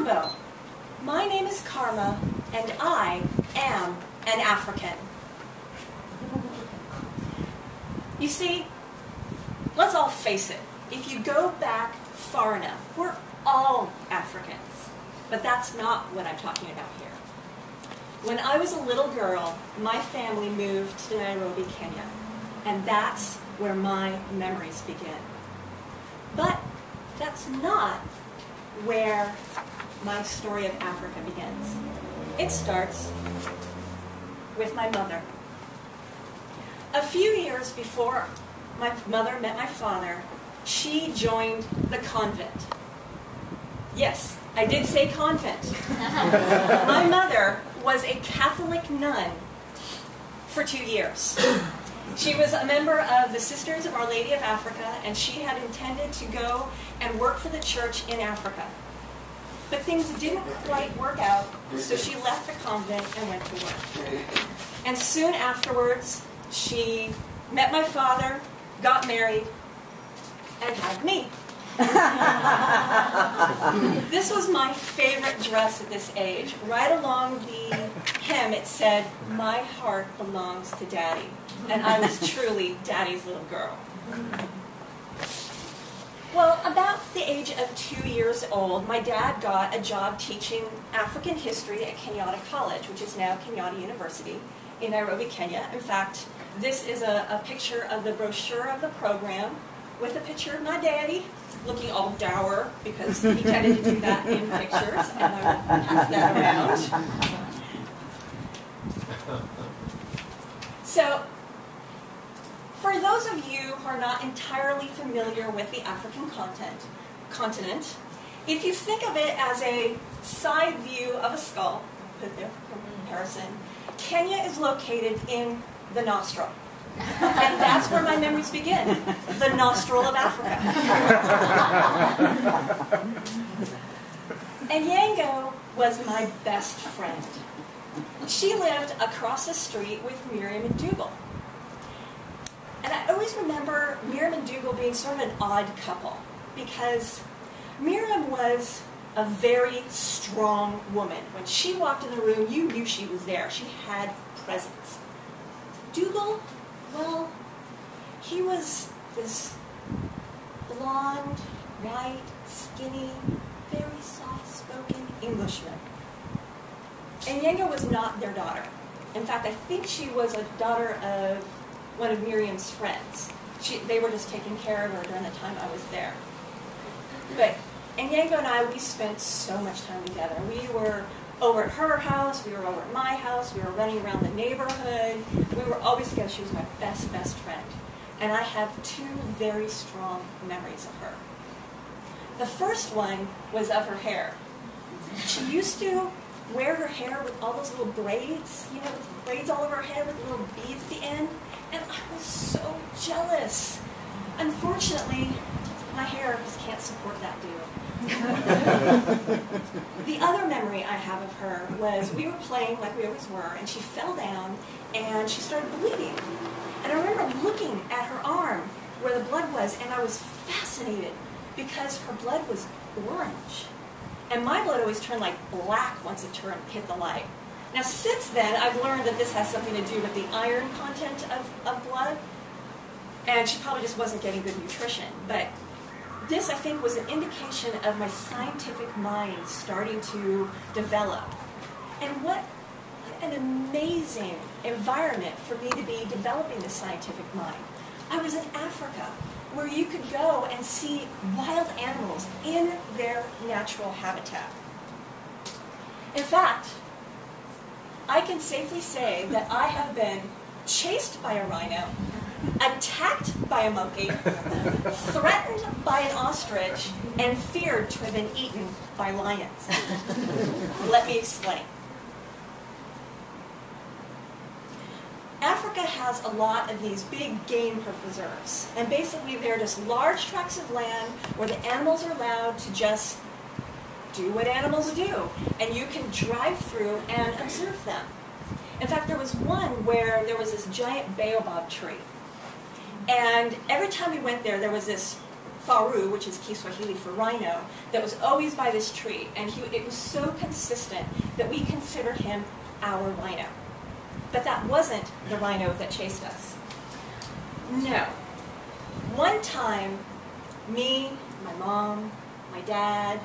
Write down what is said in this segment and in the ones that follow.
Mambo! My name is Carma, and I am an African. You see, let's all face it, if you go back far enough, we're all Africans. But that's not what I'm talking about here. When I was a little girl, my family moved to Nairobi, Kenya, and that's where my memories begin. But that's not where my story of Africa begins. It starts with my mother. A few years before my mother met my father, she joined the convent. Yes, I did say convent. My mother was a Catholic nun for 2 years. She was a member of the Sisters of Our Lady of Africa, and she had intended to go and work for the church in Africa. But things didn't quite work out, so she left the convent and went to work. And soon afterwards, she met my father, got married, and had me. This was my favorite dress at this age. Right along the hem it said, "My heart belongs to Daddy." And I was truly Daddy's little girl. Well, about the age of 2 years old, my dad got a job teaching African history at Kenyatta College, which is now Kenyatta University in Nairobi, Kenya. In fact, this is a picture of the brochure of the program with a picture of my daddy looking all dour, because he tended to do that in pictures, and I will pass that around. So, for those of you who are not entirely familiar with the African continent, if you think of it as a side view of a skull, put it there for comparison, Kenya is located in the nostril. And that's where my memories begin, the nostril of Africa. And Yango was my best friend. She lived across the street with Miriam and Dougal. And I always remember Miriam and Dougal being sort of an odd couple, because Miriam was a very strong woman. When she walked in the room, you knew she was there. She had presence. Dougal, well, he was this blonde, white, skinny, very soft-spoken Englishman. And Yango was not their daughter. In fact, I think she was a daughter of one of Miriam's friends. They were just taking care of her during the time I was there. And Yango and I, we spent so much time together. We were over at her house, we were over at my house, we were running around the neighborhood. We were always together. She was my best friend. And I have two very strong memories of her. The first one was of her hair. She used to wear her hair with all those little braids, you know, with braids all over her head with little beads at the end. And I was so jealous. Unfortunately, my hair just can't support that deal. The other memory I have of her was we were playing like we always were, and she fell down and she started bleeding. And I remember looking at her arm where the blood was, and I was fascinated because her blood was orange. And my blood always turned like black once it hit the light. Now since then, I've learned that this has something to do with the iron content of blood, and she probably just wasn't getting good nutrition. But this, I think, was an indication of my scientific mind starting to develop. And what an amazing environment for me to be developing this scientific mind. I was in Africa, where you could go and see wild animals in their natural habitat. In fact, I can safely say that I have been chased by a rhino, attacked by a monkey, threatened by an ostrich, and feared to have been eaten by lions. Let me explain. Africa has a lot of these big game preserves, and basically they're just large tracts of land where the animals are allowed to just do what animals do, and you can drive through and observe them. In fact, there was one where there was this giant baobab tree, and every time we went there, there was this faru, which is Kiswahili for rhino, that was always by this tree. And it was so consistent that we considered him our rhino. But that wasn't the rhino that chased us. No. One time, me, my mom, my dad,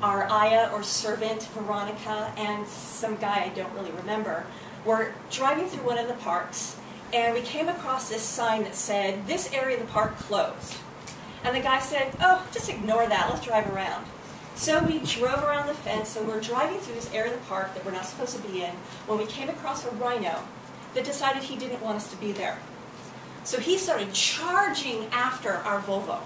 our ayah or servant, Veronica, and some guy I don't really remember, were driving through one of the parks, and we came across this sign that said, "This area of the park closed." And the guy said, "Oh, just ignore that, let's drive around." So we drove around the fence, and we're driving through this area of the park that we're not supposed to be in, when we came across a rhino that decided he didn't want us to be there. So he started charging after our Volvo.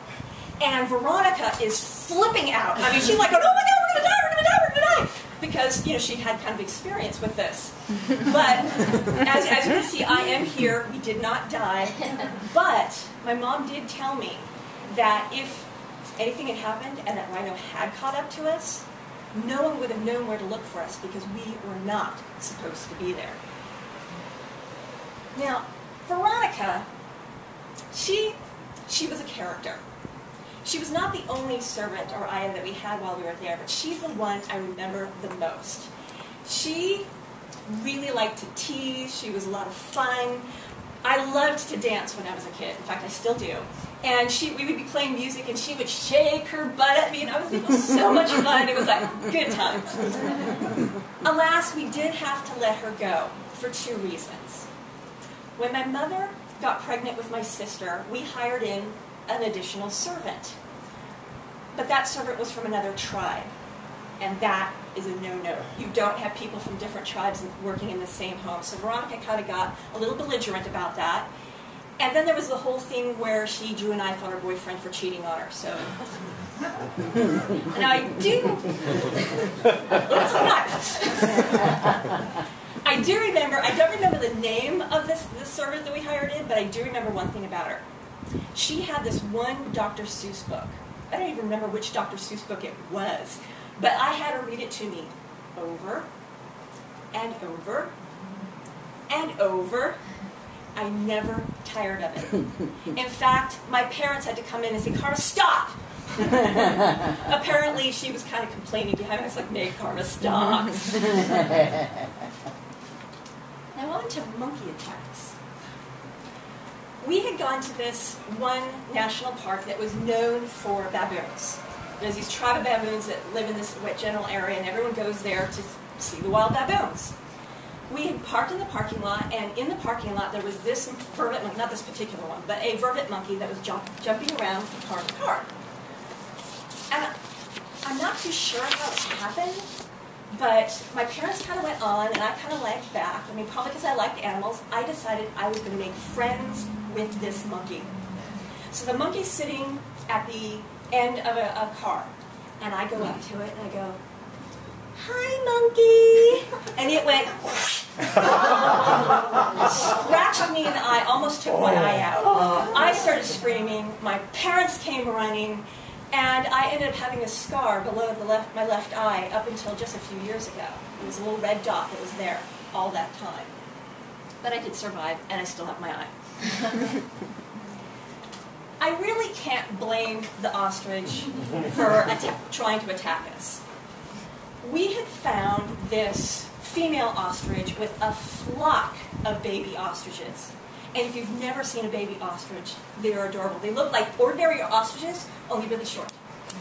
And Veronica is flipping out. I mean, she's like, "Oh my God, we're going to die, we're going to die, we're going to die." Because, you know, she had kind of experience with this. But as you can see, I am here. We did not die. But my mom did tell me that if anything had happened and that rhino had caught up to us, no one would have known where to look for us because we were not supposed to be there. Now, Veronica, she was a character. She was not the only servant or ayah that we had while we were there, but she's the one I remember the most. She really liked to tease. She was a lot of fun. I loved to dance when I was a kid. In fact, I still do. And we would be playing music, and she would shake her butt at me, and it was so much fun. It was like good times. Alas, we did have to let her go for 2 reasons. When my mother got pregnant with my sister, we hired in an additional servant. But that servant was from another tribe, and that is a no-no. You don't have people from different tribes working in the same home. So Veronica kind of got a little belligerent about that. And then there was the whole thing where she drew a knife on her boyfriend for cheating on her. So, and I do. It's a knife. I do remember. I don't remember the name of this servant that we hired in, but I do remember one thing about her. She had this one Dr. Seuss book. I don't even remember which Dr. Seuss book it was, but I had her read it to me over and over and over. I never tired of it. In fact, my parents had to come in and say, "Carma, stop!" Apparently, she was kind of complaining behind me. I was like, "Nay, Carma, stop." Now on to monkey attacks. We had gone to this one national park that was known for baboons. There's these tribe of baboons that live in this general area, and everyone goes there to see the wild baboons. We had parked in the parking lot, and in the parking lot there was this vervet monkey, not this particular one, but a vervet monkey that was jumping around from car to car. And I'm not too sure how it happened, but my parents kind of went on, and I kind of lagged back. I mean, probably because I liked animals, I decided I was going to make friends with this monkey. So the monkey's sitting at the end of a car, and I go up to it, and I go, "Hi, monkey!" And it went, scratched me in the eye, almost took my eye out. I started screaming, my parents came running, and I ended up having a scar below my left eye up until just a few years ago. It was a little red dot that was there all that time. But I did survive, and I still have my eye. I really can't blame the ostrich for trying to attack us. We had found this female ostrich with a flock of baby ostriches. And if you've never seen a baby ostrich, they're adorable. They look like ordinary ostriches, only really short.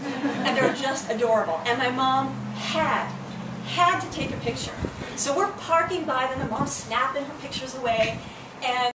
And they're just adorable. And my mom had to take a picture. So we're parking by them, and Mom's snapping her pictures away. And